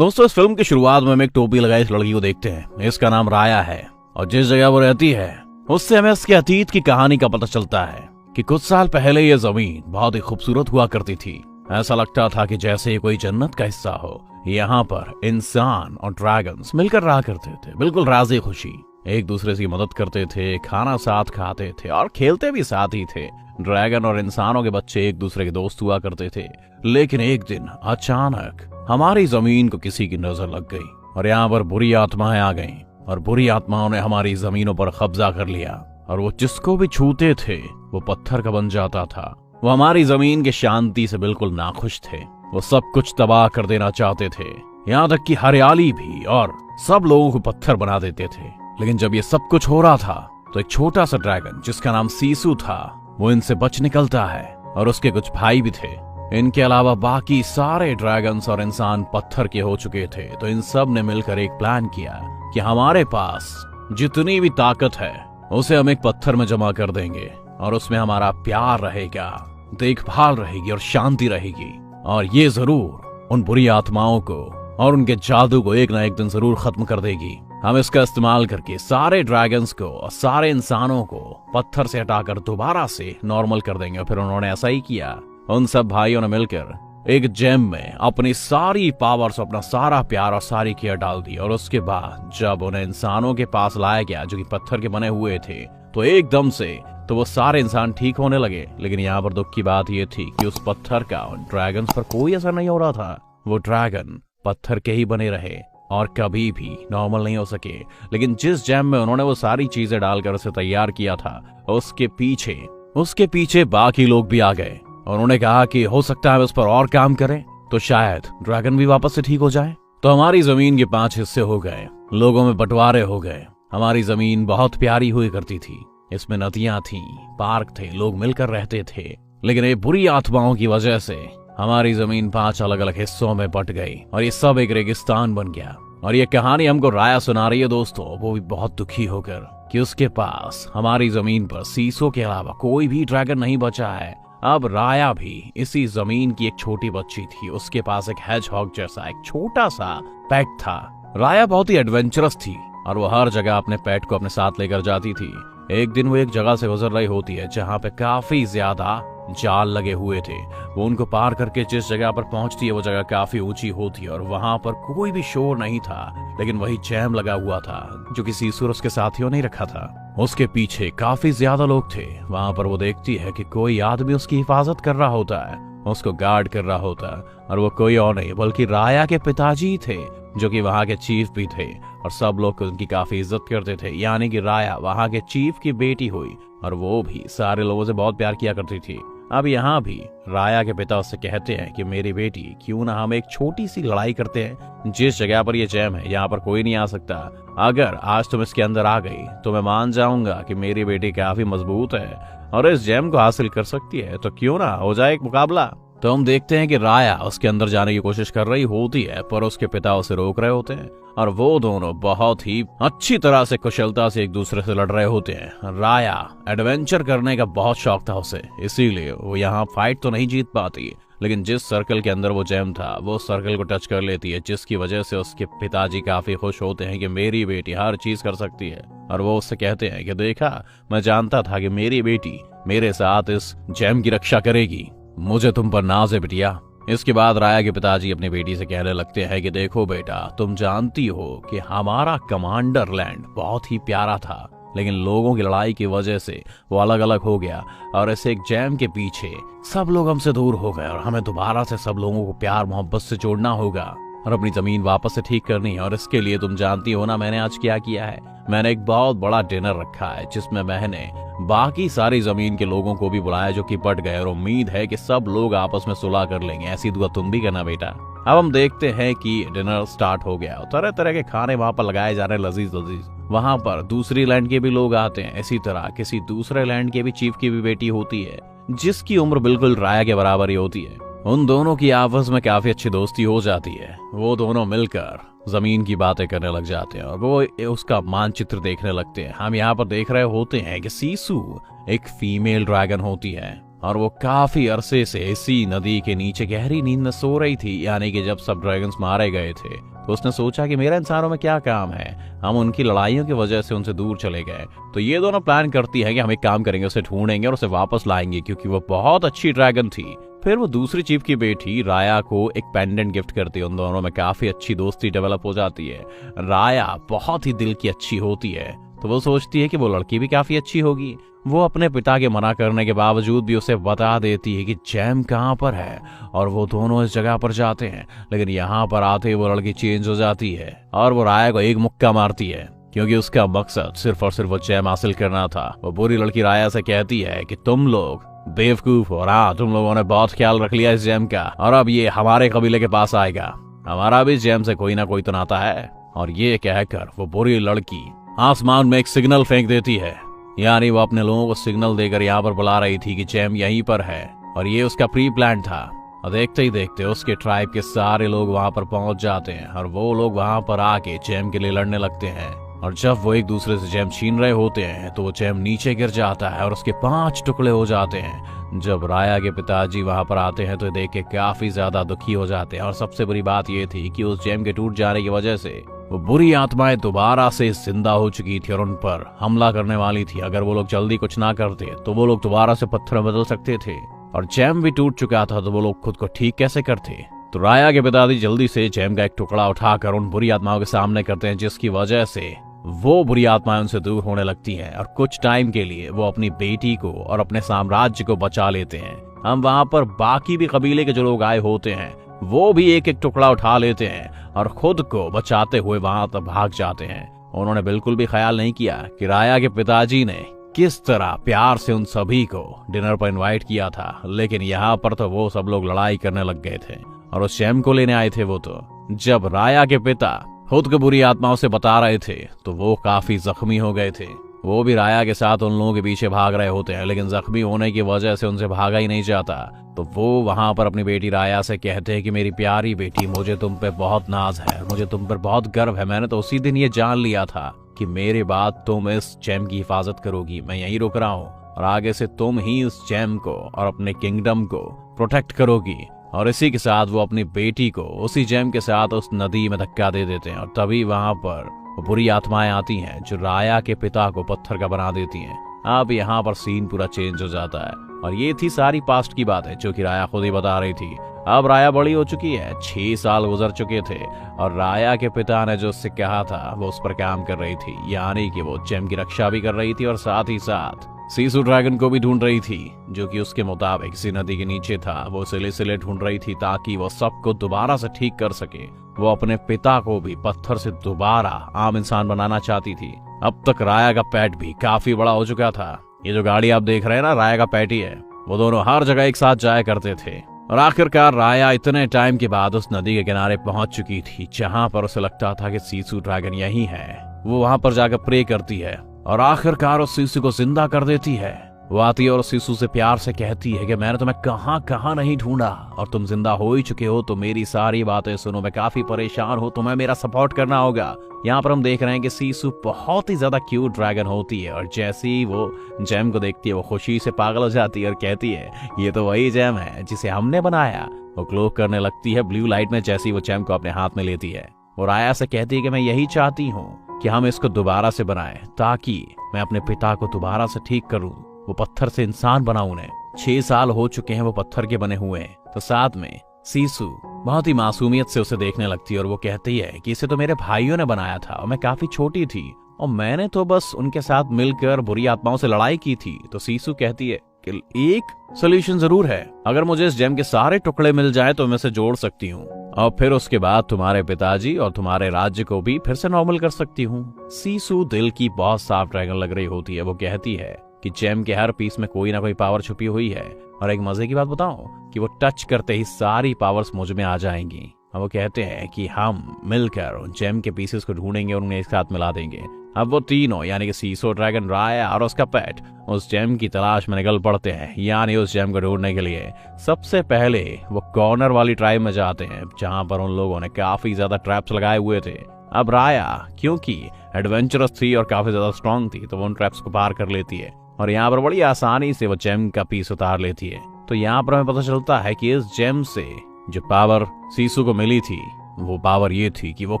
दोस्तों, इस फिल्म की शुरुआत में हम एक टोपी लगाई इस लड़की को देखते हैं। इसका नाम राया है और जिस जगह वो रहती है उससे हमें उसके अतीत की कहानी का पता चलता है कि कुछ साल पहले ये जमीन बहुत ही खूबसूरत हुआ करती थी। ऐसा लगता था कि जैसे ये कोई जन्नत का हिस्सा हो। यहाँ पर इंसान और ड्रैगन्स मिलकर रहा करते थे, बिल्कुल राजी खुशी, एक दूसरे की मदद करते थे, खाना साथ खाते थे और खेलते भी साथ ही थे। ड्रैगन और इंसानों के बच्चे एक दूसरे के दोस्त हुआ करते थे। लेकिन एक दिन अचानक हमारी जमीन को किसी की नजर लग गई और यहाँ पर बुरी आत्माएं आ गईं और बुरी आत्माओं ने हमारी जमीनों पर कब्जा कर लिया और वो जिसको भी छूते थे वो पत्थर का बन जाता था। वो हमारी जमीन के शांति से बिल्कुल नाखुश थे। वो सब कुछ तबाह कर देना चाहते थे, यहाँ तक कि हरियाली भी, और सब लोगों को पत्थर बना देते थे। लेकिन जब ये सब कुछ हो रहा था तो एक छोटा सा ड्रैगन जिसका नाम सीसू था वो इनसे बच निकलता है और उसके कुछ भाई भी थे। इनके अलावा बाकी सारे ड्रैगन्स और इंसान पत्थर के हो चुके थे। तो इन सब ने मिलकर एक प्लान किया कि हमारे पास जितनी भी ताकत है उसे हम एक पत्थर में जमा कर देंगे और उसमें हमारा प्यार रहेगा, देखभाल रहेगी और शांति रहेगी। और ये जरूर उन बुरी आत्माओं को और उनके जादू को एक ना एक दिन जरूर खत्म कर देगी। हम इसका इस्तेमाल करके सारे ड्रैगन्स को और सारे इंसानों को पत्थर से हटाकर दोबारा से नॉर्मल कर देंगे। फिर उन्होंने ऐसा ही किया। उन सब भाइयों ने मिलकर एक जेम में अपनी सारी पावर्स, अपना सारा प्यार और सारी केयर डाल दी। और उसके बाद जब उन्हें इंसानों के पास लाया गया जो कि पत्थर के बने हुए थे, तो एकदम से तो वो सारे इंसान ठीक होने लगे। लेकिन यहाँ पर दुख की बात ये थी कि उस पत्थर का उन ड्रैगन्स पर कोई असर नहीं हो रहा था। वो ड्रैगन पत्थर के ही बने रहे और कभी भी नॉर्मल नहीं हो सके। लेकिन जिस जैम में उन्होंने वो सारी चीजें डालकर उसे तैयार किया था, उसके पीछे बाकी लोग भी आ गए और उन्होंने कहा कि हो सकता है उस पर और काम करें तो शायद ड्रैगन भी वापस से ठीक हो जाए। तो हमारी जमीन के 5 हिस्से हो गए, लोगों में बंटवारे हो गए। हमारी जमीन बहुत प्यारी हुई करती थी। इसमें नदियां थी, पार्क थे, लोग मिलकर रहते थे। लेकिन ये बुरी आत्माओं की वजह से हमारी जमीन 5 अलग अलग हिस्सों में बट गई और ये सब एक रेगिस्तान बन गया। और ये कहानी हमको राया सुना रही है दोस्तों, वो भी बहुत दुखी होकर कि उसके पास हमारी जमीन पर सीसो के अलावा कोई भी ड्रैगन नहीं बचा है। अब राया भी इसी जमीन की एक छोटी बच्ची थी। उसके पास एक हेजहॉग जैसा एक छोटा सा पेट था। राया बहुत ही एडवेंचरस थी और वो हर जगह अपने पेट को अपने साथ लेकर जाती थी। एक दिन वो एक जगह से गुजर रही होती है जहाँ पे काफी ज्यादा जाल लगे हुए थे। वो उनको पार करके जिस जगह पर पहुंचती है वो जगह काफी ऊंची होती है और वहां पर कोई भी शोर नहीं था। लेकिन वही जैम लगा हुआ था जो कि सीसू और उसके साथियों ने रखा था। उसके पीछे काफी ज्यादा लोग थे। वहां पर वो देखती है कि कोई आदमी उसकी हिफाजत कर रहा होता है, उसको गार्ड कर रहा होता है। और वो कोई और नहीं बल्कि राया के पिताजी थे जो कि वहां के चीफ भी थे और सब लोग उनकी काफी इज्जत करते थे। यानी कि राया वहां के चीफ की बेटी हुई और वो भी सारे लोगों से बहुत प्यार किया करती थी। अब यहाँ भी राया के पिता उससे कहते हैं कि मेरी बेटी, क्यों ना हम एक छोटी सी लड़ाई करते हैं। जिस जगह पर ये जैम है यहाँ पर कोई नहीं आ सकता। अगर आज तुम इसके अंदर आ गई तो मैं मान जाऊंगा कि मेरी बेटी काफी मजबूत है और इस जैम को हासिल कर सकती है। तो क्यों ना हो जाए एक मुकाबला। तो हम देखते हैं कि राया उसके अंदर जाने की कोशिश कर रही होती है पर उसके पिता उसे रोक रहे होते हैं और वो दोनों बहुत ही अच्छी तरह से कुशलता से एक दूसरे से लड़ रहे होते हैं। राया एडवेंचर करने का बहुत शौक था उसे, इसीलिए वो यहाँ फाइट तो नहीं जीत पाती। लेकिन जिस सर्कल के अंदर वो जैम था वो सर्कल को टच कर लेती है, जिसकी वजह से उसके पिताजी काफी खुश होते हैं कि मेरी बेटी हर चीज कर सकती है। और वो उससे कहते हैं कि देखा, मैं जानता था कि मेरी बेटी मेरे साथ इस जैम की रक्षा करेगी। मुझे तुम पर नाज है बिटिया। इसके बाद राया के पिताजी अपनी बेटी से कहने लगते हैं कि देखो बेटा, तुम जानती हो कि हमारा कमांडर लैंड बहुत ही प्यारा था, लेकिन लोगों की लड़ाई की वजह से वो अलग अलग हो गया और ऐसे एक जैम के पीछे सब लोग हमसे दूर हो गए और हमें दोबारा से सब लोगों को प्यार मोहब्बत से जोड़ना होगा और अपनी जमीन वापस से ठीक करनी है। और इसके लिए तुम जानती हो ना मैंने आज क्या किया है। मैंने एक बहुत बड़ा डिनर रखा है जिसमें मैंने बाकी सारी जमीन के लोगों को भी बुलाया जो कि बट गए और उम्मीद है कि सब लोग आपस में सुलह कर लेंगे। ऐसी दुआ तुम भी करना बेटा। अब हम देखते हैं कि डिनर स्टार्ट हो गया। तरह तरह के खाने वहां पर लगाए जा रहे हैं, लजीज लजीज। वहां पर दूसरी लैंड के भी लोग आते हैं। इसी तरह किसी दूसरे लैंड के भी चीफ की भी बेटी होती है जिसकी उम्र बिल्कुल राया के बराबर ही होती है। उन दोनों की आपस में काफी अच्छी दोस्ती हो जाती है। वो दोनों मिलकर जमीन की बातें करने लग जाते हैं और वो उसका मानचित्र देखने लगते हैं। हम यहाँ पर देख रहे होते हैं कि सीसू एक फीमेल ड्रैगन होती है और वो काफी अरसे से इसी नदी के नीचे गहरी नींद में सो रही थी। यानी कि जब सब ड्रैगन्स मारे गए थे तो उसने सोचा कि मेरा इंसानों में क्या काम है, हम उनकी लड़ाइयों की वजह से उनसे दूर चले गए। तो ये दोनों प्लान करती है कि हम एक काम करेंगे, उसे ढूंढेंगे और उसे वापस लाएंगे, क्योंकि वो बहुत अच्छी ड्रैगन थी। फिर वो दूसरी चीफ की बेटी राया को एक पेंडेंट गिफ्ट करती है। उन दोनों में काफी अच्छी दोस्ती डेवलप हो जाती है। राया बहुत ही दिल की अच्छी होती है, तो वो सोचती है कि वो लड़की भी काफी अच्छी होगी। वो अपने पिता के मना करने के बावजूद भी उसे बता देती है कि जैम कहाँ पर है, और वो दोनों इस जगह पर जाते हैं। लेकिन यहाँ पर आते ही वो लड़की चेंज हो जाती है और वो राया को एक मुक्का मारती है, क्योंकि उसका मकसद सिर्फ और सिर्फ वो जैम हासिल करना था। वो बुरी लड़की राया से कहती है कि तुम लोग बेवकूफ हो, हाँ तुम लोगों ने बहुत ख्याल रख लिया इस जैम का, और अब ये हमारे कबीले के पास आएगा, हमारा भी जैम से कोई ना कोई तो नाता है। और ये कहकर वो बुरी लड़की आसमान में एक सिग्नल फेंक देती है। यानी वो अपने लोगों को सिग्नल देकर यहाँ पर बुला रही थी कि जैम यहीं पर है, और ये उसका प्री प्लान था। और देखते ही देखते उसके ट्राइब के सारे लोग वहां पर पहुंच जाते हैं, और वो लोग वहां पर आके जैम के लिए लड़ने लगते हैं। और जब वो एक दूसरे से जैम छीन रहे होते हैं तो वो जैम नीचे गिर जाता है और उसके 5 टुकड़े हो जाते हैं। जब राया के पिताजी वहां पर आते हैं तो देख के काफी ज्यादा दुखी हो जाते हैं। और सबसे बड़ी बात ये थी कि उस जैम के टूट जाने की वजह से वो बुरी आत्माएं दोबारा से जिंदा हो चुकी थी और उन पर हमला करने वाली थी। अगर वो लोग जल्दी कुछ ना करते तो वो लोग दोबारा से पत्थर में बदल सकते थे, और जैम भी टूट चुका था तो वो लोग खुद को ठीक कैसे करते। तो राया के पिताजी जल्दी से जैम का एक टुकड़ा उठाकर उन बुरी आत्माओं के सामने करते हैं, जिसकी वजह से वो बुरी आत्माएं उनसे दूर होने लगती हैं। और कुछ टाइम के लिए वो अपनी बेटी को और अपने साम्राज्य को बचा लेते हैं। हम वहां पर बाकी भी कबीले के जो लोग आए होते हैं वो भी एक एक टुकड़ा उठा लेते हैं और खुद को बचाते हुए वहां तक भाग जाते हैं। उन्होंने बिल्कुल भी ख्याल नहीं किया कि राया के पिताजी ने किस तरह प्यार से उन सभी को डिनर पर इनवाइट किया था। लेकिन यहाँ पर तो वो सब लोग लड़ाई करने लग गए थे और उस जैम को लेने आए थे। वो तो जब राया के पिता खुद को बुरी आत्माओं से बता रहे थे तो वो काफी जख्मी हो गए थे। वो भी राया के साथ उन लोगों के पीछे भाग रहे होते हैं, लेकिन जख्मी होने की वजह से उनसे भागा ही नहीं जाता। तो वो वहां पर अपनी बेटी राया से कहते हैं कि मेरी प्यारी बेटी, मुझे तुम पे बहुत नाज है, मुझे तुम पर बहुत गर्व है। मैंने तो उसी दिन ये जान लिया था कि मेरे बाद तुम इस जैम की हिफाजत करोगी। मैं यहीं रुक रहा हूँ और आगे से तुम ही इस जैम को और अपने किंगडम को प्रोटेक्ट करोगी। और इसी के साथ वो अपनी बेटी को उसी जैम के साथ उस नदी में धक्का दे देते हैं, और तभी वहां पर बुरी आत्माएं आती हैं जो राया के पिता को पत्थर का बना देती हैं। अब यहाँ पर सीन पूरा चेंज हो जाता है। और ये थी सारी पास्ट की बात है जो कि राया खुद ही बता रही थी। अब राया बड़ी हो चुकी है, 6 साल गुजर चुके थे और राया के पिता ने जो उससे कहा था वो उस पर काम कर रही थी। यानी कि वो जैम की रक्षा भी कर रही थी और साथ ही साथ सीसू ड्रैगन को भी ढूंढ रही थी, जो कि उसके मुताबिक इसी नदी के नीचे था। वो सिले ढूंढ रही थी ताकि वो सबको दोबारा से ठीक कर सके। वो अपने पिता को भी पत्थर से दोबारा आम इंसान बनाना चाहती थी। अब तक राया का पेट भी काफी बड़ा हो चुका था। ये जो गाड़ी आप देख रहे हैं ना, राया का पेट ही है। वो दोनों हर जगह एक साथ जाया करते थे और आखिरकार राया इतने टाइम के बाद उस नदी के किनारे पहुंच चुकी थी जहां पर उसे लगता था कि सीसू ड्रैगन यही है। वो वहां पर जाकर प्रे करती है और आखिरकार उस सीसू को जिंदा कर देती है। वो आती है और सीसू से प्यार से कहती है कि मैंने तुम्हें कहां कहां नहीं ढूंढा और तुम जिंदा हो ही चुके हो, तो मेरी सारी बातें सुनो। मैं काफी परेशान हूं, तुम्हें मेरा सपोर्ट करना होगा। यहाँ पर हम देख रहे हैं कि सीसू बहुत ही ज्यादा क्यूट ड्रैगन होती है और जैसे ही वो जैम को देखती है वो खुशी से पागल हो जाती है और कहती है ये तो वही जैम है जिसे हमने बनाया। वो ग्लो करने लगती है ब्लू लाइट में जैसे ही वो जैम को अपने हाथ में लेती है। और राया से कहती है कि मैं यही चाहती हूँ कि हम इसको दोबारा से बनाएं ताकि मैं अपने पिता को दोबारा से ठीक करूं, वो पत्थर से इंसान बनाऊं। उन्हें 6 साल हो चुके हैं वो पत्थर के बने हुए हैं। तो साथ में सीसू बहुत ही मासूमियत से उसे देखने लगती है और वो कहती है कि इसे तो मेरे भाइयों ने बनाया था और मैं काफी छोटी थी और मैंने तो बस उनके साथ मिलकर बुरी आत्माओं से लड़ाई की थी। तो सीसू कहती है कि एक सोल्यूशन जरूर है, अगर मुझे इस जेम के सारे टुकड़े मिल जाए तो मैं इसे जोड़ सकती हूँ और फिर उसके बाद तुम्हारे पिताजी और तुम्हारे राज्य को भी फिर से नॉर्मल कर सकती हूँ। सीसू दिल की बहुत साफ ड्रैगन लग रही होती है। वो कहती है कि जेम के हर पीस में कोई ना कोई पावर छुपी हुई है और एक मजे की बात बताऊं कि वो टच करते ही सारी पावर्स मुझ में आ जाएंगी। अब वो कहते हैं कि हम मिलकर उन जेम के पीसेस को ढूंढेंगे और उन्हें एक साथ मिला देंगे। अब वो तीनों यानी कि सीसू ड्रैगन, राया और उसका पेट उस जेम की तलाश में निकल पड़ते हैं। यानी उस जेम को ढूंढने के लिए सबसे पहले वो कॉर्नर वाली ट्राइब में जाते हैं जहां पर उन लोगों ने काफी ज्यादा ट्रैप्स लगाए हुए थे। अब राया क्योंकि एडवेंचरस थी और काफी ज्यादा स्ट्रांग थी तो वो उन ट्रैप्स को पार कर लेती है और यहाँ पर बड़ी आसानी से वो जेम का पीस उतार लेती है। तो यहाँ पर हमें पता चलता है कि इस जेम से जो पावर सीसू को मिली थी वो पावर ये थी कि वो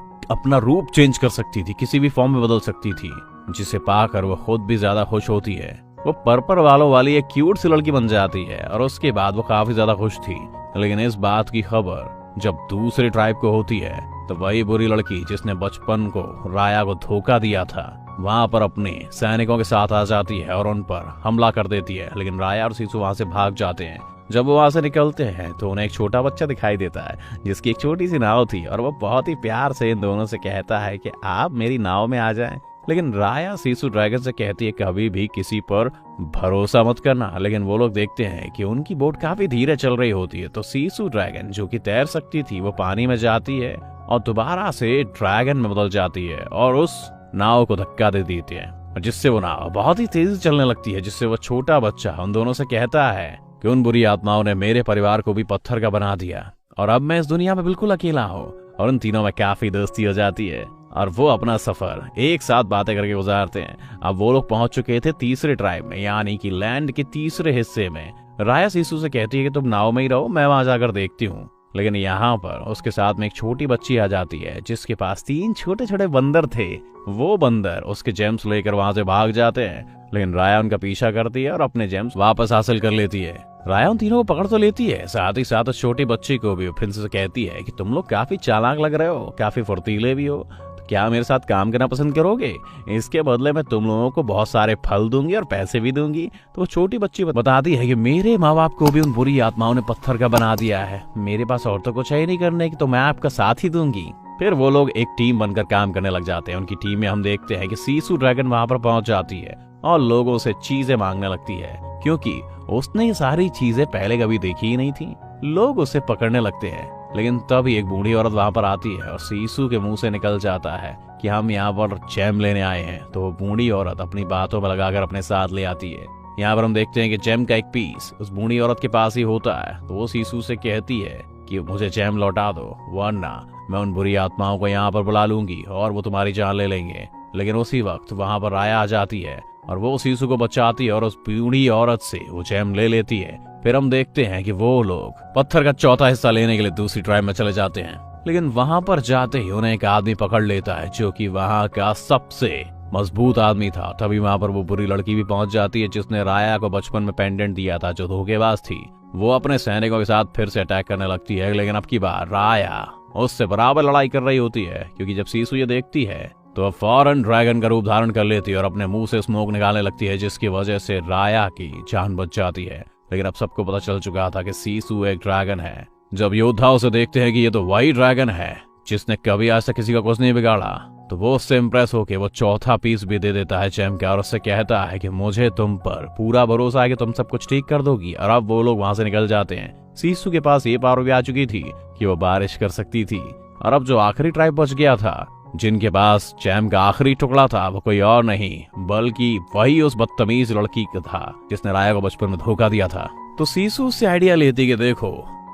अपना रूप चेंज कर सकती थी, किसी भी फॉर्म में बदल सकती थी, जिसे पाकर वो खुद भी ज्यादा खुश होती है। वो पर्पल वालों वाली एक क्यूट सी लड़की बन जाती है और उसके बाद वो काफी ज्यादा खुश थी। लेकिन इस बात की खबर जब दूसरे ट्राइब को होती है तो वही बुरी लड़की जिसने बचपन को राया को धोखा दिया था वहां पर अपने सैनिकों के साथ आ जाती है और उन पर हमला कर देती है। लेकिन राया और सीसू वहां से भाग जाते हैं। जब वो वहां से निकलते हैं तो उन्हें एक छोटा बच्चा दिखाई देता है जिसकी एक छोटी सी नाव थी और वो बहुत ही प्यार से इन दोनों से कहता है कि आप मेरी नाव में आ जाएं। लेकिन राया सीसू ड्रैगन से कहती है कभी भी किसी पर भरोसा मत करना। लेकिन वो लोग देखते हैं कि उनकी बोट काफी धीरे चल रही होती है। तो सीसू ड्रैगन जो कि तैर सकती थी वो पानी में जाती है और दोबारा से ड्रैगन में बदल जाती है और उस नाव को धक्का दे देती है, जिससे वो नाव बहुत ही तेजी से चलने लगती है। जिससे वो छोटा बच्चा उन दोनों से कहता है कि उन बुरी आत्माओं ने मेरे परिवार को भी पत्थर का बना दिया और अब मैं इस दुनिया में बिल्कुल अकेला हूँ। और उन तीनों में काफी दोस्ती हो जाती है और वो अपना सफर एक साथ बातें करके गुजारते हैं। अब वो लोग पहुंच चुके थे तीसरे ट्राइब में, यानी कि लैंड के तीसरे हिस्से में। राया सीसू से कहती है कि तुम नाव में ही रहो, मैं वहां जाकर देखती हूँ। लेकिन यहाँ पर उसके साथ में एक छोटी बच्ची आ जाती है जिसके पास 3 छोटे छोटे बंदर थे। वो बंदर उसके जेम्स लेकर वहां से भाग जाते हैं। लेकिन राया उनका पीछा करती है और अपने जेम्स वापस हासिल कर लेती है। राया उन तीनों को पकड़ तो लेती है, साथ ही साथ उस छोटी बच्ची को भी प्रिंसेस कहती है कि तुम लोग काफी चालाक लग रहे हो, काफी फुर्तीले भी हो, तो क्या मेरे साथ काम करना पसंद करोगे? इसके बदले में तुम लोगों को बहुत सारे फल दूंगी और पैसे भी दूंगी। तो वो छोटी बच्ची बताती है कि मेरे माँ बाप को भी उन बुरी आत्माओं ने पत्थर का बना दिया है, मेरे पास और तो कुछ है ही नहीं करने की, तो मैं आपका साथ ही दूंगी। फिर वो लोग एक टीम बनकर काम करने लग जाते हैं। उनकी टीम में हम देखते हैं कि सीसू ड्रैगन वहां पर पहुंच जाती है और लोगों से चीजें मांगने लगती है, क्योंकि उसने ये सारी चीजें पहले कभी देखी ही नहीं थी। लोग उसे पकड़ने लगते हैं। लेकिन तभी एक बूढ़ी औरत वहां पर आती है और सीसू के मुंह से निकल जाता है कि हम यहाँ पर जेम लेने आए हैं। तो वो बूढ़ी औरत अपनी बातों में लगाकर अपने साथ ले आती है। यहाँ पर हम देखते हैं कि जेम का एक पीस उस बूढ़ी औरत के पास ही होता है। तो वो सीसू से कहती है कि मुझे जेम लौटा दो, वरना मैं उन बुरी आत्माओं को यहाँ पर बुला लूंगी और वो तुम्हारी जान ले लेंगे। लेकिन उसी वक्त वहां पर राया आ जाती है और वो सीसू को बचाती है और उस बूढ़ी औरत से वो जेम ले लेती है। फिर हम देखते हैं कि वो लोग पत्थर का चौथा हिस्सा लेने के लिए दूसरी ट्राइब में चले जाते हैं। लेकिन वहां पर जाते ही उन्हें एक आदमी पकड़ लेता है जो कि वहां का सबसे मजबूत आदमी था। तभी वहां पर वो बुरी लड़की भी पहुंच जाती है जिसने राया को बचपन में पेंडेंट दिया था, जो धोखेबाज थी। वो अपने सैनिकों के साथ फिर से अटैक करने लगती है। लेकिन अब की बार राया उससे बराबर लड़ाई कर रही होती है, क्योंकि जब सीसू ये देखती है तो फौरन ड्रैगन का रूप धारण कर लेती है और अपने मुंह से स्मोक निकालने लगती है, जिसकी वजह से राया की जान बच जाती है। लेकिन अब सबको पता चल चुका था कि सीसू एक ड्रैगन है। जब योद्धा उसे देखते हैं कि ये तो वही ड्रैगन है जिसने कभी आज तक किसी का कुछ नहीं बिगाड़ा, तो वो उससे इम्प्रेस होके वो चौथा पीस भी दे देता है जेम का और उससे कहता है कि मुझे तुम पर पूरा भरोसा है कि तुम सब कुछ ठीक कर दोगी। और अब वो लोग वहां से निकल जाते हैं। सीसू के पास ये पावर भी आ चुकी थी कि वो बारिश कर सकती थी। और अब जो आखिरी ट्राइब बच गया था जिनके पास जेम का आखिरी टुकड़ा था, वो कोई और नहीं बल्कि वही उस बदतमीज लड़की का था जिसने राया को बचपन में धोखा दिया था। तो सीसू उससे आइडिया लेती कि देखो,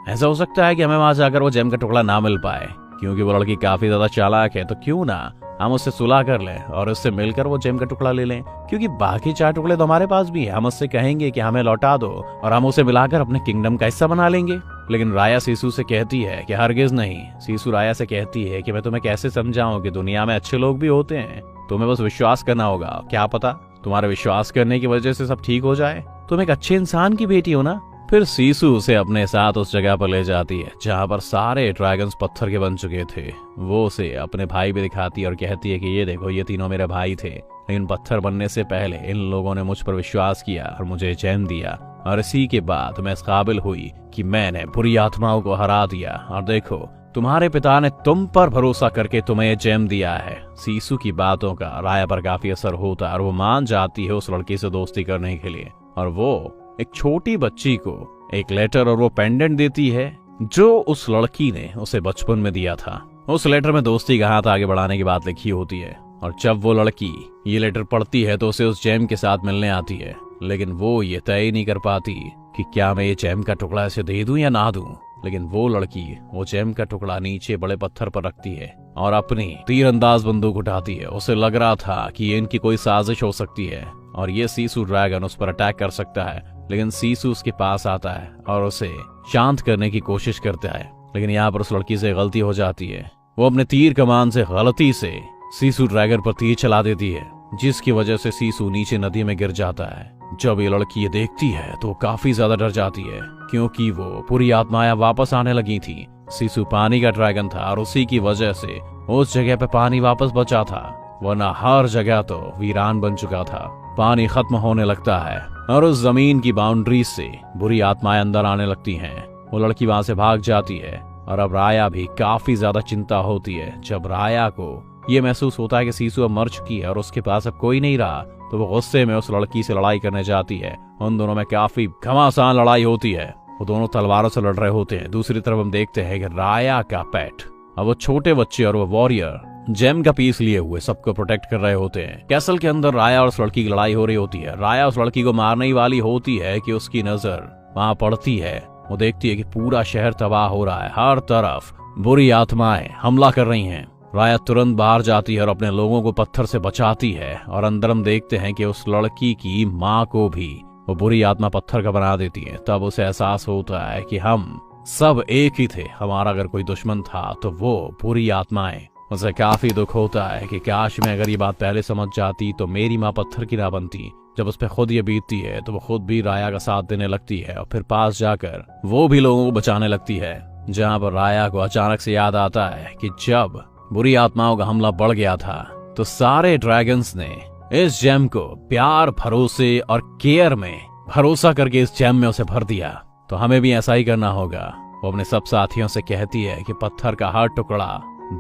ऐसा हो सकता है कि हमें वहां जाकर वो जेम का टुकड़ा ना मिल पाए, क्योंकि वो लड़की काफी ज्यादा चालाक है। तो क्यों ना हम उससे सुलह कर लें और उससे मिलकर वो जेम का टुकड़ा ले लें, क्योंकि बाकी 4 टुकड़े तो हमारे पास भी है। हम उससे कहेंगे कि हमें लौटा दो और हम उसे मिलाकर अपने किंगडम का हिस्सा बना लेंगे। लेकिन राया सीसू से कहती है कि हरगिज नहीं। सीसू राया से कहती है कि मैं तुम्हें कैसे समझाऊं कि दुनिया में अच्छे लोग भी होते हैं, तुम्हें बस विश्वास करना होगा। क्या पता तुम्हारे विश्वास करने की वजह से सब ठीक हो जाए। तुम एक अच्छे इंसान की बेटी हो ना। फिर सीसू उसे अपने साथ उस जगह पर ले जाती है जहाँ पर सारे ड्रैगन्स पत्थर के बन चुके थे। वो उसे अपने भाई भी दिखाती है और कहती है कि ये देखो, ये तीनों मेरे भाई थे, लेकिन पत्थर बनने से पहले इन लोगों ने मुझ पर विश्वास किया और मुझे जेम दिया, और इसी के बाद मैं इस काबिल हुई कि मैंने बुरी आत्माओं को हरा दिया। और देखो, तुम्हारे पिता ने तुम पर भरोसा करके तुम्हें ये जेम दिया है। सीसू की बातों का राया पर काफी असर होता है और वो मान जाती है उस लड़की से दोस्ती करने के लिए। और वो एक छोटी बच्ची को एक लेटर और वो पेंडेंट देती है जो उस लड़की ने उसे बचपन में दिया था। उस लेटर में दोस्ती का हाथ आगे बढ़ाने की बात लिखी होती है। और जब वो लड़की ये लेटर पढ़ती है तो उसे उस जेम के साथ मिलने आती है। लेकिन वो ये तय नहीं कर पाती कि क्या मैं ये जेम का टुकड़ा ऐसे दे दूं या ना दूं। लेकिन वो लड़की वो जेम का टुकड़ा नीचे बड़े पत्थर पर रखती है और अपनी तीरंदाज बंदूक उठाती है। उसे लग रहा था कि ये इनकी कोई साजिश हो सकती है और ये सीसू ड्रैगन उस पर अटैक कर सकता है। लेकिन सीसू उसके पास आता है और उसे शांत करने की कोशिश करता है। लेकिन यहाँ पर उस लड़की से गलती हो जाती है। वो अपने तीर कमान से गलती से सीसू ड्रैगन पर तीर चला देती है, जिसकी वजह से सीसू नीचे नदी में गिर जाता है। जब ये लड़की ये देखती है तो काफी ज्यादा डर जाती है, क्योंकि वो पूरी आत्माएं वापस आने लगी थी। सीसू पानी का ड्रैगन था और उसी की वजह से उस जगह पे पानी वापस बचा था, वरना हर जगह तो वीरान बन चुका था। पानी खत्म होने लगता है और उस जमीन की बाउंड्री से बुरी आत्माएं अंदर आने लगती हैं। वो लड़की वहां से भाग जाती है और अब राया भी काफी ज्यादा चिंता होती है। जब राया को ये महसूस होता है कि सीसू अब मर चुकी है और उसके पास अब कोई नहीं रहा, तो वो गुस्से में उस लड़की से लड़ाई करने जाती है। उन दोनों में काफी घमासान लड़ाई होती है। वो दोनों तलवारों से लड़ रहे होते हैं। दूसरी तरफ हम देखते हैं कि राया का पेट, अब वो छोटे बच्चे और वो वॉरियर जेम का पीस लिए हुए सबको प्रोटेक्ट कर रहे होते हैं। कैसल के अंदर राया और उस लड़की की लड़ाई हो रही होती है। राया उस लड़की को मारने ही वाली होती है कि उसकी नजर वहां पड़ती है। वो देखती है कि पूरा शहर तबाह हो रहा है, हर तरफ बुरी आत्माएं हमला कर रही हैं। राया तुरंत बाहर जाती है और अपने लोगों को पत्थर से बचाती है। और अंदर हम देखते हैं कि उस लड़की की माँ को भी वो बुरी आत्मा पत्थर का बना देती है। तब उसे एहसास होता है कि हम सब एक ही थे, हमारा अगर कोई दुश्मन था तो वो बुरी आत्माएं। उसे काफी दुख होता है कि काश मैं अगर ये बात पहले समझ जाती तो मेरी माँ पत्थर की ना बनती। जब उस पर खुद ये बीतती है तो वो खुद भी राया का साथ देने लगती है और फिर पास जाकर वो भी लोगों को बचाने लगती है। जहाँ पर राया को अचानक से याद आता है कि जब बुरी आत्माओं का हमला बढ़ गया था तो सारे ड्रैगन्स ने इस जेम को प्यार, भरोसे और केयर में भरोसा करके इस जेम में उसे भर दिया। तो हमें भी ऐसा ही करना होगा। वो अपने सब साथियों से कहती है कि पत्थर का हर टुकड़ा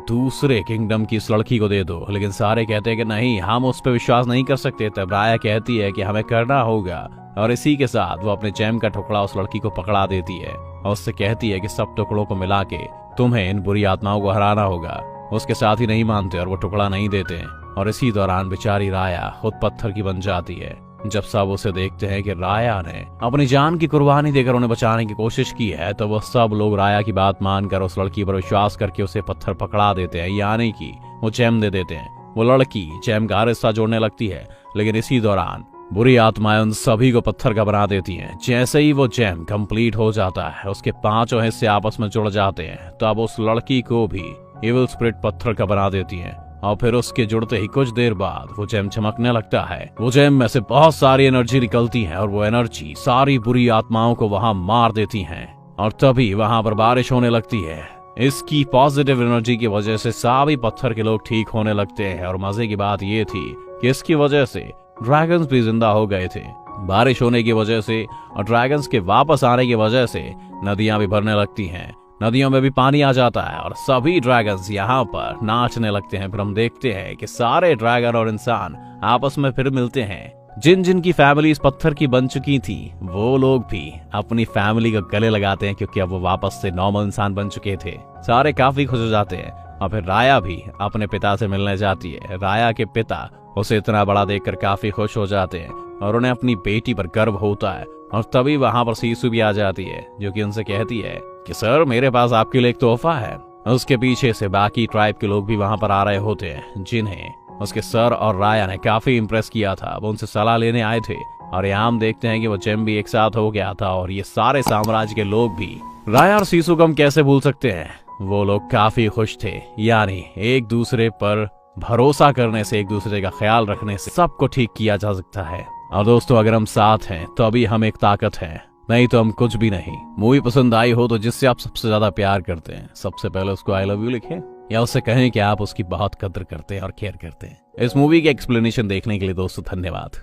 दूसरे किंगडम की इस लड़की को दे दो। लेकिन सारे कहते हैं कि नहीं, हम उस पर विश्वास नहीं कर सकते। तब राया कहती है कि हमें करना होगा, और इसी के साथ वो अपने जेम का टुकड़ा उस लड़की को पकड़ा देती है और उससे कहती है कि सब टुकड़ों को मिला के तुम्हें इन बुरी आत्माओं को हराना होगा। उसके साथ ही नहीं मानते और वो टुकड़ा नहीं देते। और इसी दौरान बेचारी राया खुद पत्थर की बन जाती है। जब सब उसे देखते हैं कि राया ने अपनी जान की कुर्बानी देकर उन्हें बचाने की कोशिश की है, तो वो सब लोग राया की बात मानकर उस लड़की पर विश्वास करके उसे पत्थर पकड़ा देते हैं, यानी कि वो जेम दे देते हैं। वो लड़की जेम का हर हिस्सा जोड़ने लगती है, लेकिन इसी दौरान बुरी आत्माएं उन सभी को पत्थर का बना देती हैं। जैसे ही वो जेम कंप्लीट हो जाता है, उसके पांचों हिस्से आपस में जुड़ जाते हैं। तो अब उस लड़की को भी इविल स्पिरिट पत्थर का बना देती हैं और फिर उसके जुड़ते ही कुछ देर बाद वो जेम चमकने लगता है। वो जेम में से बहुत सारी एनर्जी निकलती है और वो एनर्जी सारी बुरी आत्माओं को वहां मार देती हैं। और तभी वहां पर बारिश होने लगती है। इसकी पॉजिटिव एनर्जी की वजह से सभी पत्थर के लोग ठीक होने लगते हैं। और मजे की बात ये थी कि इसकी वजह से ड्रैगन्स भी जिंदा हो गए थे। बारिश होने की वजह से और ड्रैगन्स के वापस आने की वजह से नदियां भी भरने लगती हैं। नदियों में भी पानी आ जाता है और सभी ड्रैगन्स यहाँ पर नाचने लगते हैं। फिर हम देखते हैं कि सारे ड्रैगन और इंसान आपस में फिर मिलते हैं। जिन जिन की फैमिली इस पत्थर की बन चुकी थी, वो लोग भी अपनी फैमिली को गले लगाते हैं, क्योंकि अब वो वापस से नॉर्मल इंसान बन चुके थे। सारे काफी खुश हो जाते हैं। और फिर राया भी अपने पिता से मिलने जाती है। राया के पिता उसे इतना बड़ा देखकर काफी खुश हो जाते हैं और उन्हें अपनी बेटी पर गर्व होता है। और तभी वहां पर सीसू भी आ जाती है, जो कि उनसे कहती है कि सर, मेरे पास आपके लिए एक तोहफा है। उसके पीछे से बाकी ट्राइब के लोग भी वहां पर आ रहे होते हैं, जिन्हें उसके सर और राया ने काफी इम्प्रेस किया था। वो उनसे सलाह लेने आए थे और यहाँ हम देखते हैं कि वो जेम भी एक साथ हो गया था। और ये सारे साम्राज्य के लोग भी राया और सीसू को हम कैसे भूल सकते हैं। वो लोग काफी खुश थे, यानी एक दूसरे पर भरोसा करने से, एक दूसरे का ख्याल रखने से सबको ठीक किया जा सकता है। और दोस्तों, अगर हम साथ हैं तो अभी हम एक ताकत है, नहीं तो हम कुछ भी नहीं। मूवी पसंद आई हो तो जिससे आप सबसे ज्यादा प्यार करते हैं, सबसे पहले उसको आई लव यू लिखें या उससे कहें कि आप उसकी बहुत कदर करते हैं और केयर करते हैं। इस मूवी के एक्सप्लेनेशन देखने के लिए दोस्तों धन्यवाद।